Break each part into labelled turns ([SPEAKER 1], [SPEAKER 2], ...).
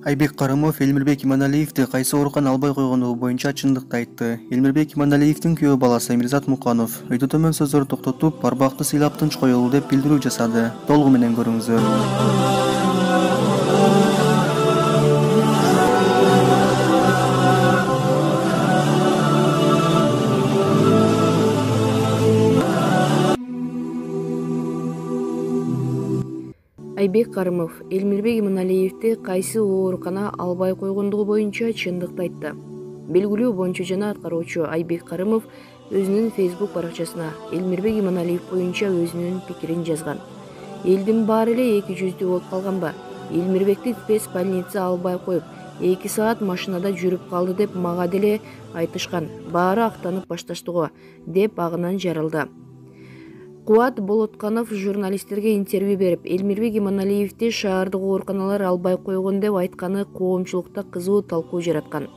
[SPEAKER 1] Айбек Карымов Элмирбек Иманалиевди кайсы оорукана албай койгондугу боюнча чындыкты айтты. Элмирбек Иманалиевдин күйөө баласы Мирзат Муканов өйдө төмөн сөздөрдү токтотуп, барбакты сыйлап тынч коелу деп билдирүү жасады. Толугу менен көрүңүздөр.
[SPEAKER 2] Айбек Карымов Элмирбек Иманалиевди кайсы оорукана албай койгондугу боюнча чындыкты айтты. Белгилүү боюнчу жана аткаруучу Айбек Карымов өзүнүн Facebook баракчасына Элмирбек Иманалиев боюнча өзүнүн пикирин жазган. Элдин баары эле эки жүздүү болуп калганбы? Элмирбекти спец больница албай коюп, 2 саат машинада жүрүп калды деп мага деле айтышкан. Баары актанып башташты го, деп агынан жарылды. Кубат Болотканов журналисттерге интервью берип, Элмирбек Иманалиевди шаардык ооруканалар албай койгон деп айтканы коомчулукта кызуу талкуу жараткан.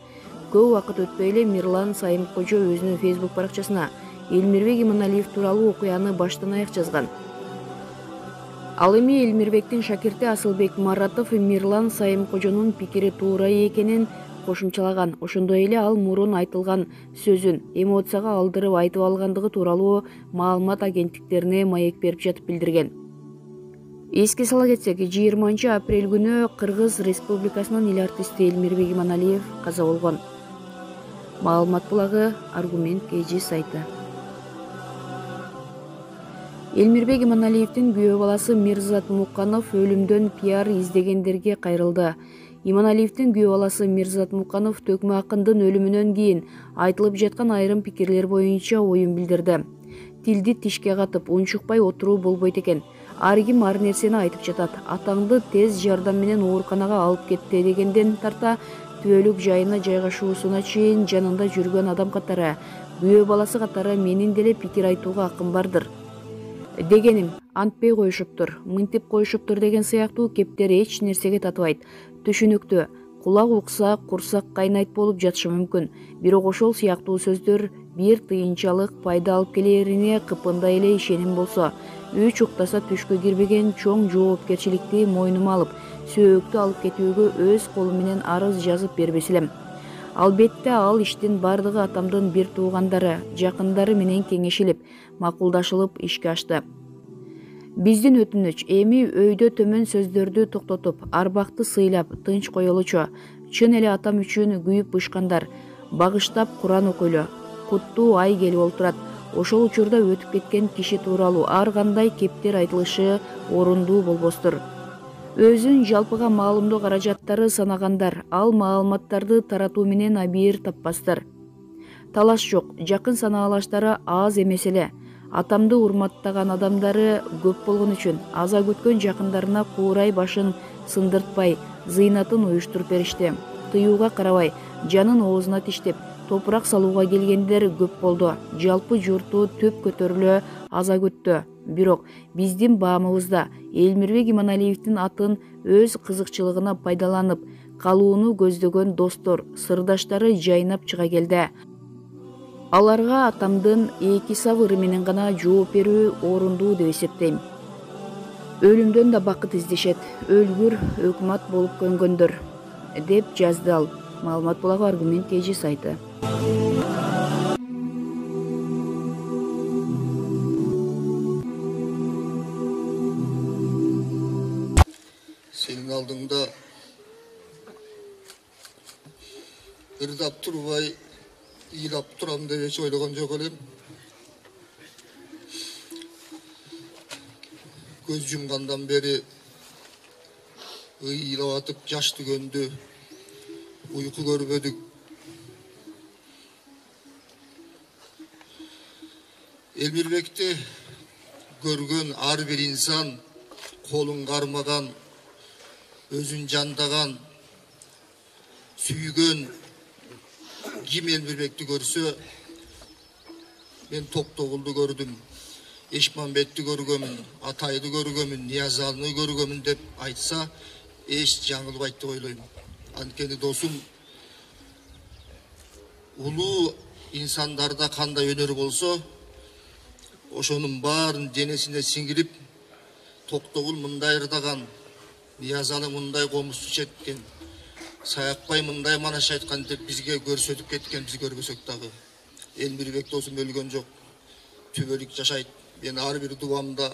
[SPEAKER 2] Көп убакыт өтпөй эле Мирлан Сайымкожо өзүнүн Facebook баракчасына Элмирбек Иманалиев тууралуу окуяны баштан аяк жазган. Ал эми Элмирбектин шакирти Асылбек Маратов Мирлан Сайымкожонун пикири туура экенин кошумчалаган. Ошондой эле ал мурун айтылган сөзүн эмоцияга алдырып айтып алгандыгы тууралуу маалымат агенттиктерине маек берип жатып билдирген. Эске сала кетсек, 20 апрель күнү Кыргыз Республикасынын эл артисти Элмирбек Иманалиев каза болгон. Маалымат булагы Аргумент KG сайты. Элмирбек Иманалиевдин күйөө баласы Мирзат Муканов өлүмдөн пиар издегендерге кайрылды. Иманалиевдин күйөө баласы Мирзат Муканов Төкмө акындын өлүмүнөн кийин айтылып жаткан айрым пикирлер боюнча оюн билдирди. Тилди тишке катып, унчукпай отуруу болбойт экен. Ар ким ар нерсени айтып жатат. Атаңды тез жардам менен ооруканага алып кетти дегенден тарта түбөлүк жайына жайгашуусуна чейин жанында жүргөн адам катары, күйөө баласы катары менин деле пикир айтууга акым бардыр. Дегеним, антпей коюшуптур, мынтип коюшуптур деген сыяктуу кептер эч нерсеге татыбайт. Түшүнүктүү, кулак укса курсак кайнайт болуп жатышы мүмкүн. Бирок ошол сыяктуу сөздөр бир тыйынчалык пайда алып келерине кыпындай эле ишеним болсо, үч уктаса түшкө кирбеген чоң жоопкерчиликти мойнума алып, сөөктү алып кетүүгө өз колум менен арыз жазып бербес элем. Албетте ал иштин бардыгы атамдын бир туугандары, жакындары менен кеңешилип, макулдашылып ишке ашты. Биздин өтүнүч эми өйдө төмөн сөздөрдү токтотуп, арбакты сыйлап, тынч коелучу. Чын эле атам үчүн күйүп бышкандар, багыштап Куран окуйлу. Куттуу ай келип олтурат. Ошол учурда өтүп кеткен киши тууралуу ар кандай кептер айтылышы орундуу болбостур. Өзүн жалпыга маалымдоо каражаттары санагандар, ал маалыматтарды таратуу менен абийир таппастыр. Талаш жок, жакын санаалаштары аз эмес эле. Атамды урматтаган адамдары көп болгон үчүн аза күткөн жакындарына куурай башын сындыртпай, зыйнатын уюштуруп беришти. Тыюуга карабай, жанын оозуна тиштеп, топурак салууга келгендер көп болду. Жалпы журту төп көтөрүлө аза күттү. Бирок биздин баамыбызда Элмирбек Иманалиевдин атын өз кызыкчылыгына пайдаланып калууну көздөгөн достор, сырдаштары жайнап чыга келди. Аларга атамдын эки сабыры менен гана жооп берүү орундуу деп эсептейм. Өлүмдөн да бакыт издешет, өлгүр өкмат болуп көнгөндөр, деп жазды ал. Маалымат булагы Аргумент KG сайты.
[SPEAKER 3] Senin aldığında ırdap turubay iyilap turam diye hiç oylagan yok olayım. Göz yumgandan beri ıyılap atıp yaşlı göndü. Uyku görmedik. Elmirbek'te görgön ar bir insan kolun karmagan, özün candagan, süygön kim Elmirbek'ti görse ben Toktoğul'du gördüm. Eşmanbet'ti görgömün, Atay'dı görgömün, Niyazal'ını görgömün dep aytsa eş жаңылып айтты ойлойм. Анткени досум улуу инсандарда кандай өнөр болсо, ошонун баарын денесине сиңирип Токтогул мындай ырдаган, Ниязалы мындай комузчу четкен, Саякбай мындай манаш айткан деп бизге көрсөтүп кеткен, биз көрбөсөк дагы. Элмирбек досум өлгөн жок, түбөлүк жашайт. Мен ар бир дубамда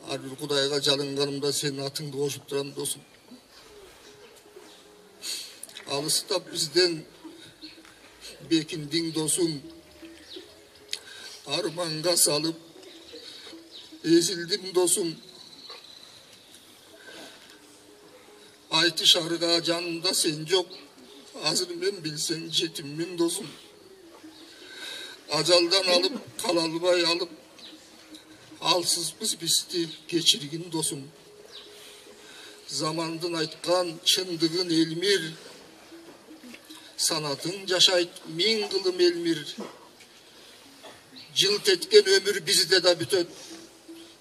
[SPEAKER 3] ар бир Кудайга жалынганымда сенин атыңды кошуп турам досум. Алыстап бизден Бекиндин досум арманга салып эзилдим досум. Айтышарга жанымда сен жок, азыр мен билсең жетиммин досум. Ажалдан алып, кала албай алып, алсызбыз бизди кечиргин досум. Замандын айткан чындыгын элмир, санатын жашайт миң кылым элмир. Жылт эткен өмүр бизде да бүтөт,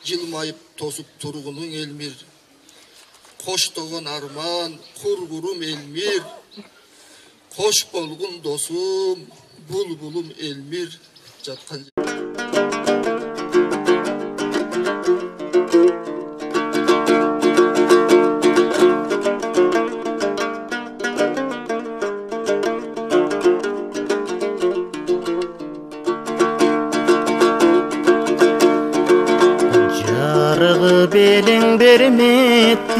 [SPEAKER 3] жылмайып тосуп тургунуң элмир. Коштогон арман, кургурум элмир, кош болгун досум, булбулум элмир. Жаткан
[SPEAKER 4] жарыгы белең берметтин,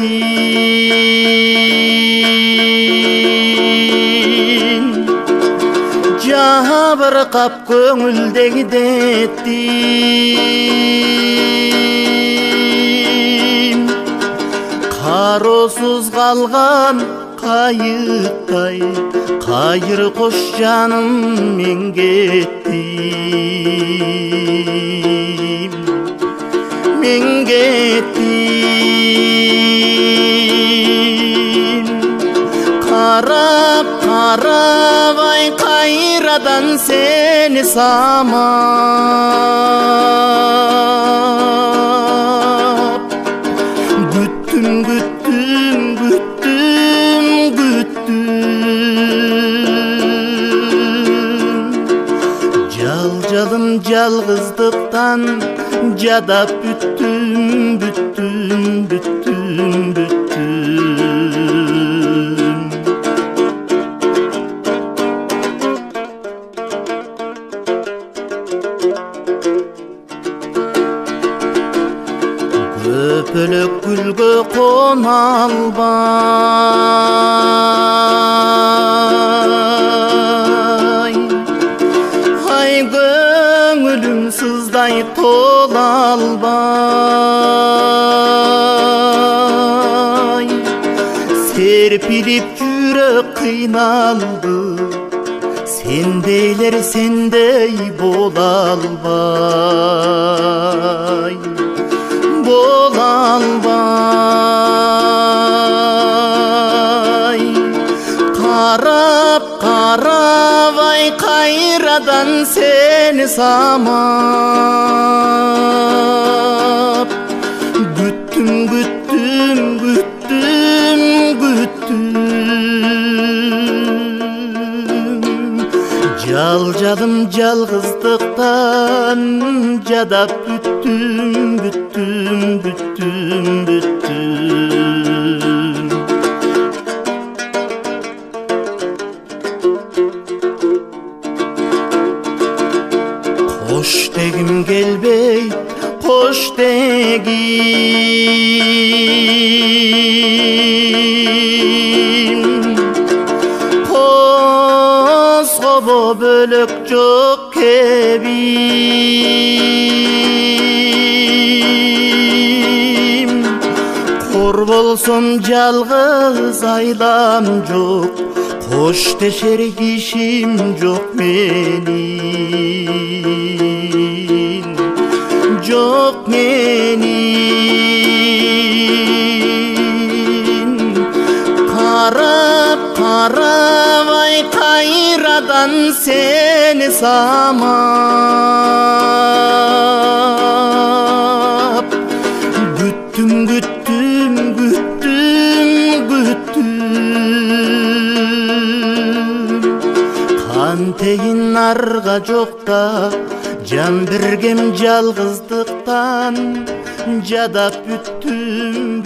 [SPEAKER 4] жабыркап көңүлдөгү деттим. Кароосуз калган кайыктай, кайыр кош жаным мен кеттим. Мен кеттим. Карап карабай кайрадан сени самап, күттүм күттүм күттүм күттүм. Жалжалым жалгыздыктан жадап бүттүм бүттүм бүттүм бүттүм. Көпөлөк гүлгө кона албай, ай көңүлүм сыздай тола албай. Серпилип жүрөк кыйналды, сендейлер сендей бола албай. Бола албай. Карап карабай кайрадан сени самап, күттүм күттүм күттүм күттүм. Жалжадым жалгыздыктан жадап бүттүм бүттүм бүттүм бүттүм. Кош дегим келбейт, кош дегим. Козгобо бөлөк жок кебим. Кор болсом жалгыз айлам жок, кош дешер кишим жок менин. Жок менин. Карап карабай кайрадан сени самап, күттүм күттүм күттүм күттүм. Кантегин арга жокта Can бергем жалғыздықтан жадап бүттім